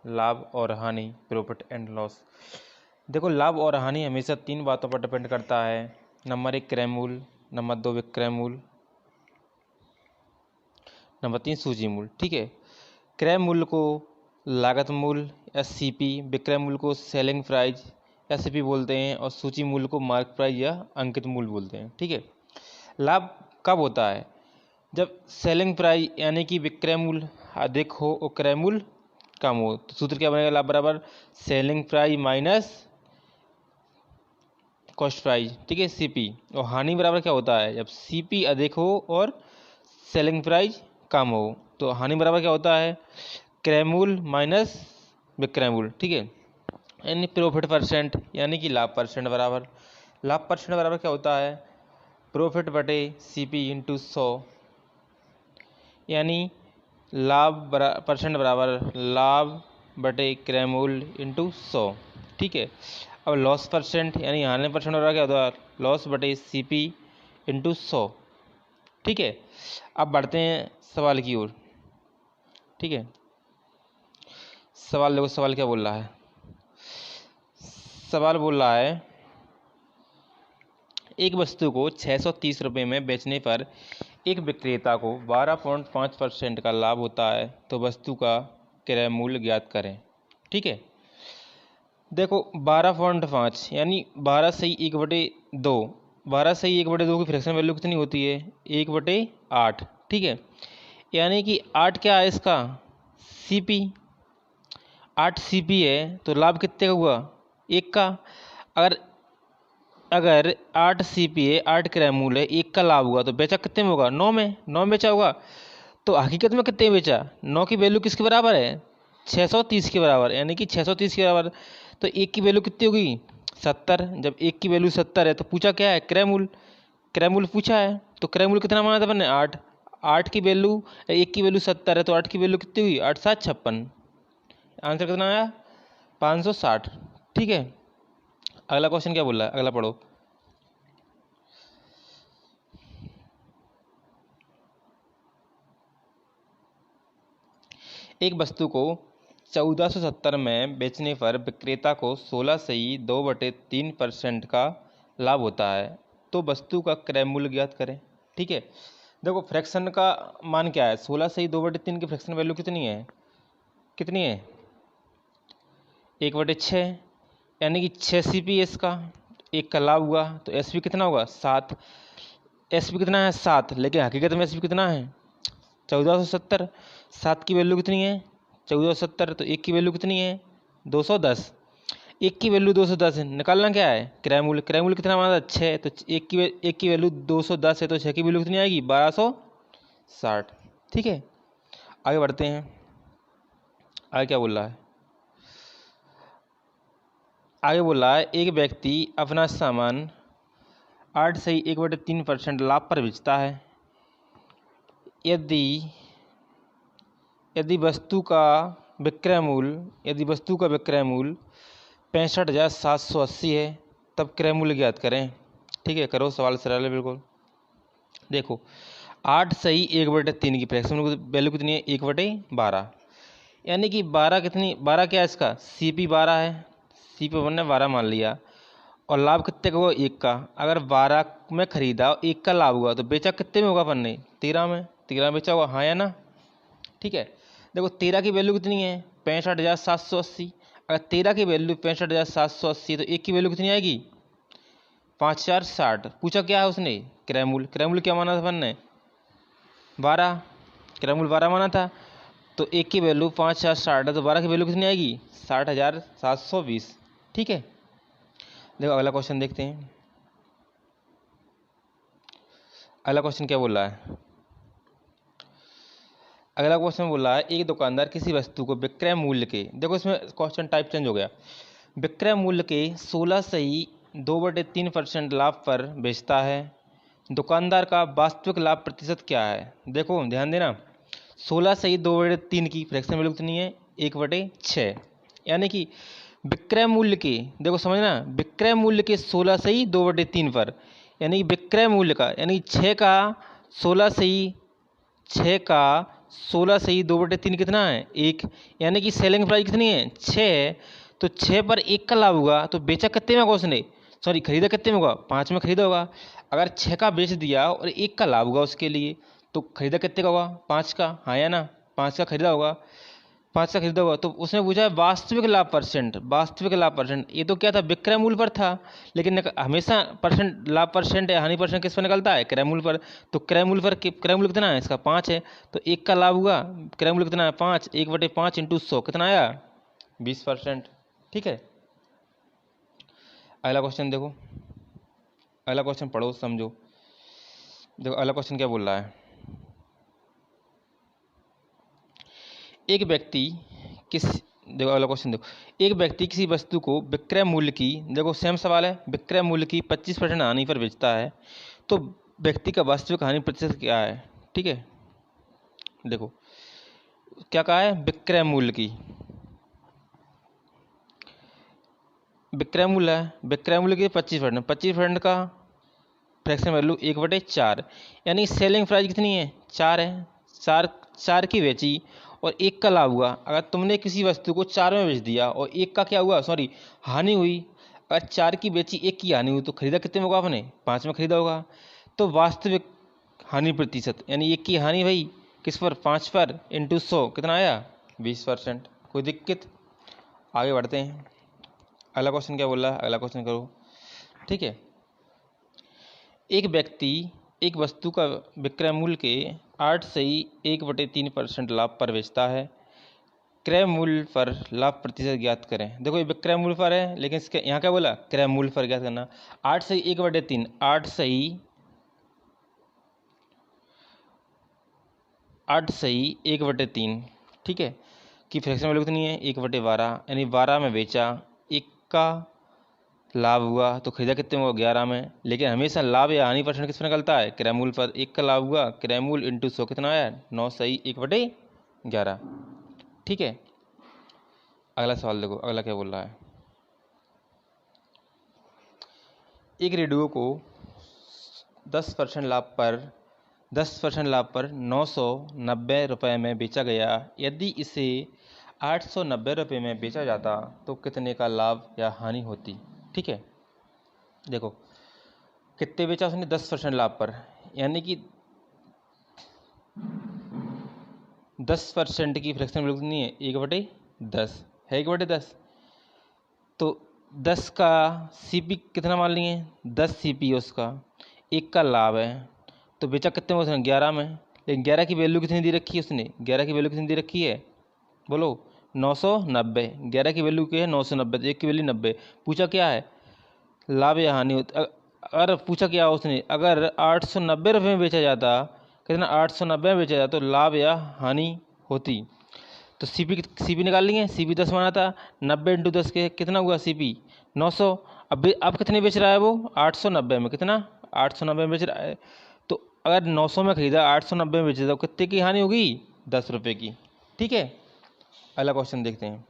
लाभ और हानि, प्रॉफिट एंड लॉस। देखो, लाभ और हानि हमेशा 3 बातों पर डिपेंड करता है। नंबर 1 क्रय मूल्य, नंबर 2 विक्रय मूल्य, नंबर 3 सूची मूल्य। ठीक है, क्रय मूल्य को लागत मूल्य SCP, विक्रय मूल्य को सेलिंग प्राइस SCP बोलते हैं, और सूची मूल्य को मार्क प्राइस या अंकित मूल्य बोलते हैं। ठीक है, लाभ कब होता है? जब सेलिंग प्राइस यानी कि विक्रय मूल्य अधिक हो और क्रय मूल्य कम हो। तो सूत्र क्या बनेगा? लाभ बराबर selling price minus cost price. ठीक है, CP। और हानि बराबर क्या होता है? जब CP अधिक हो और सेलिंग प्राइस कम हो। तो हानि बराबर क्या होता है? क्रय मूल्य माइनस विक्रय मूल्य। ठीक है, यानी प्रॉफिट परसेंट यानी कि लाभ परसेंट बराबर, लाभ परसेंट बराबर क्या होता है? प्रॉफिट बटे CP इंटू 100, यानी लाभ परसेंट बराबर लाभ बटे क्रय मूल्य इंटू 100। ठीक है, अब लॉस परसेंट यानी हानि परसेंट बराबर क्या होता है? लॉस बटे CP इंटू 100। ठीक है, अब बढ़ते हैं सवाल की ओर। ठीक है, सवाल देखो, सवाल क्या बोल रहा है? सवाल बोल रहा है, एक वस्तु को 630 रुपये में बेचने पर एक विक्रेता को 12.5% का लाभ होता है, तो वस्तु का क्रय मूल्य ज्ञात करें। ठीक है, देखो 12.5 यानी 12 से 1/2, 12 से 1/2 की फ्रैक्शन वैल्यू कितनी होती है? 1/8। ठीक है, यानी कि 8 क्या है इसका? CP, 8 CP है, तो लाभ कितने का हुआ? 1 का। अगर 8 CP है, 8 क्रय मूल्य है, 1 का लाभ हुआ, तो बेचा कितने में होगा? 9 में, 9 में बेचा होगा। तो हकीकत में कितने में बेचा? 9 की वैल्यू किसके बराबर है? 630 के बराबर, यानी कि 630 के बराबर। तो 1 की वैल्यू कितनी होगी? 70। जब 1 की वैल्यू 70 है तो पूछा क्या है? क्रय मूल्य। क्रय मूल्य पूछा है, तो क्रय मूल्य कितना माना था मैंने? 8। 8 की वैल्यू, 1 की वैल्यू 70 है, तो 8 की वैल्यू कितनी हुई? 8 7 56। आंसर कितना आया? 560। ठीक है, अगला क्वेश्चन क्या बोल रहा है? अगला पढ़ो। एक वस्तु को 1470 में बेचने पर विक्रेता को 16 से 2/3% का लाभ होता है, तो वस्तु का क्रय मूल्य ज्ञात करें। ठीक है, देखो फ्रैक्शन का मान क्या है? 16 से 2/3 की फ्रैक्शन वैल्यू कितनी है? कितनी है? 1/6, यानी कि 6 CP इसका, 1 का लाभ हुआ, तो SP कितना होगा? 7। SP कितना है? 7, लेकिन हकीकत में SP कितना है? 1470। 7 की वैल्यू कितनी है? 1470। तो 1 की वैल्यू कितनी है? 210। 1 की वैल्यू 210 है, निकालना क्या है? क्रय मूल्य। क्रय मूल्य कितना माना था? 6। तो 1 की वैल्यू 210 है, तो 6 की वैल्यू कितनी आएगी? 1260। ठीक है, आगे बढ़ते हैं। आगे क्या बोल रहा है? आगे बोल रहा है, एक व्यक्ति अपना सामान 8 से 1/3% लाभ पर बेचता है। यदि वस्तु का विक्रय मूल्य 65,780 है, तब क्रय मूल्य ज्ञात करें। ठीक है, करो, सवाल सरल है बिल्कुल। देखो 8 से 1/3 की फ्रैक्शन वैल्यू कितनी है? 1/12, यानी कि 12 कितनी? 12 क्या है इसका? CP 12 है, CP 1 ने 12 मान लिया, और लाभ कितने का हुआ? 1 का। अगर 12 में खरीदा और 1 का लाभ हुआ, तो बेचा कितने में होगा अपन ने? 13 में। 13 में बेचा हुआ, हाँ या ना? ठीक है, देखो 13 की वैल्यू कितनी है? 65,780। अगर 13 की वैल्यू 65,780, तो 1 की वैल्यू कितनी आएगी? 5,460। पूछा क्या है उसने? क्रय मूल्य। क्रय मूल्य क्या माना था अपन ने? 12। क्रय मूल्य 12 माना था, तो 1 की वैल्यू 5,460 है, तो 12 की वैल्यू कितनी आएगी? 60,720। ठीक है, देखो अगला क्वेश्चन देखते हैं। अगला क्वेश्चन क्या बोल रहा है? अगला क्वेश्चन बोल रहा है, एक दुकानदार किसी वस्तु को विक्रय मूल्य के, देखो इसमें क्वेश्चन टाइप चेंज हो गया, विक्रय मूल्य के 16 से 2/3% लाभ पर बेचता है। दुकानदार का वास्तविक लाभ प्रतिशत क्या है? देखो ध्यान देना, 16 से 2/3 की फ्रैक्शन वैल्यू कितनी है? 1/6, यानी कि विक्रय मूल्य के, देखो समझना, विक्रय मूल्य के 16 से 2/3 पर, यानी विक्रय मूल्य का, यानी 6 का 16 से 6 का 16 सही 2/3 कितना है 1, यानी कि सेलिंग प्राइस कितनी है 6 है। तो 6 पर 1 का लाभ होगा तो बेचा कितने में होगा उसने, सॉरी खरीदा कितने में होगा 5 में खरीदा होगा। अगर 6 का बेच दिया और 1 का लाभ होगा उसके लिए तो खरीदा कितने का होगा 5 का, हाँ या ना, 5 का खरीदा होगा, 5 का खरीदा होगा। तो उसने पूछा है वास्तविक लाभ परसेंट, वास्तविक लाभ परसेंट, ये तो क्या था विक्रय मूल्य पर था, लेकिन हमेशा परसेंट लाभ परसेंट या हानि परसेंट किस पर निकलता है क्रय मूल्य पर। तो क्रय मूल्य पर क्रय मूल्य कितना है इसका 5 है, तो 1 का लाभ हुआ, क्रय मूल्य कितना है 5, 1/5 इंटू 100 कितना आया 20%। ठीक है, अगला क्वेश्चन देखो, अगला क्वेश्चन पढ़ो समझो। देखो अगला क्वेश्चन क्या बोल रहा है, एक व्यक्ति किस, देखो अगला क्वेश्चन देखो, एक व्यक्ति किसी वस्तु को विक्रय मूल्य की, देखो सेम सवाल है, विक्रय मूल्य की 25% हानि पर बेचता है तो व्यक्ति का वास्तविक हानि प्रतिशत क्या है। ठीक है, देखो क्या कहा है विक्रय मूल्य की, विक्रय मूल्य है, विक्रय मूल्य की 25%, 25% का फ्रैक्शन वैल्यू 1/4, यानी सेलिंग प्राइस कितनी है 4 है, 4 की बेची और 1 का लाभ हुआ। अगर तुमने किसी वस्तु को 4 में बेच दिया और 1 का क्या हुआ, सॉरी हानि हुई, अगर 4 की बेची 1 की हानि हुई तो खरीदा कितने में होगा आपने 5 में खरीदा होगा। तो वास्तविक हानि प्रतिशत यानी 1 की हानि भाई किस पर 5 पर इंटू 100 कितना आया 20%। कोई दिक्कत, आगे बढ़ते हैं। अगला क्वेश्चन क्या बोल रहा है, अगला क्वेश्चन करो। ठीक है, एक व्यक्ति एक वस्तु का विक्रय मूल्य के 8 से 1/3% लाभ पर बेचता है, क्रय मूल्य पर लाभ प्रतिशत ज्ञात करें। देखो ये विक्रय मूल्य पर है लेकिन इसके यहाँ क्या बोला क्रय मूल्य पर ज्ञात करना। 8 से 1/3, 8 से 1/3, ठीक है, कि फ्रैक्शन वैल्यू कितनी है 1/12, यानी 12 में बेचा, 1 का लाभ हुआ तो खरीदा कितने में हुआ 11 में। लेकिन हमेशा लाभ या हानि परसेंट किस पर निकलता है क्रय मूल्य पर। 1 का लाभ हुआ क्रय मूल्य इंटू 100 कितना आया 9 सही 1/11। ठीक है, अगला सवाल देखो, अगला क्या बोल रहा है, एक रेडियो को 10% लाभ पर 990 रुपये में बेचा गया, यदि इसे 890 रुपये में बेचा जाता तो कितने का लाभ या हानि होती। ठीक है, देखो कितने बेचा उसने 10% लाभ पर, यानी कि 10% की फ्रैक्शन वैल्यू कितनी है 1/10 है, 1/10। तो 10 का सीपी कितना मान लिए 10 सीपी उसका, 1 का लाभ है तो बेचा कितने में उसने 11 में। लेकिन 11 की वैल्यू कितनी दे रखी है उसने, 11 की वैल्यू कितनी दे रखी है बोलो 990, 11 की वैल्यू क्या है 990, तो 1 की वैल्यू 90। पूछा क्या है लाभ या हानि होती, अगर पूछा क्या उसने अगर 890 रुपये में बेचा जाता, कितना 890 में बेचा जाता तो लाभ या हानि होती। तो सीपी निकाल लिए, सीपी 10 बना था, 90 इंटू 10 के कितना हुआ सीपी 900। अब कितने बेच रहा है वो 890 में, कितना 890 में बेच रहा है। तो अगर 900 में खरीदा 890 में बेचा तो कितने की हानि होगी 10 रुपये की। ठीक है, अगला क्वेश्चन देखते हैं।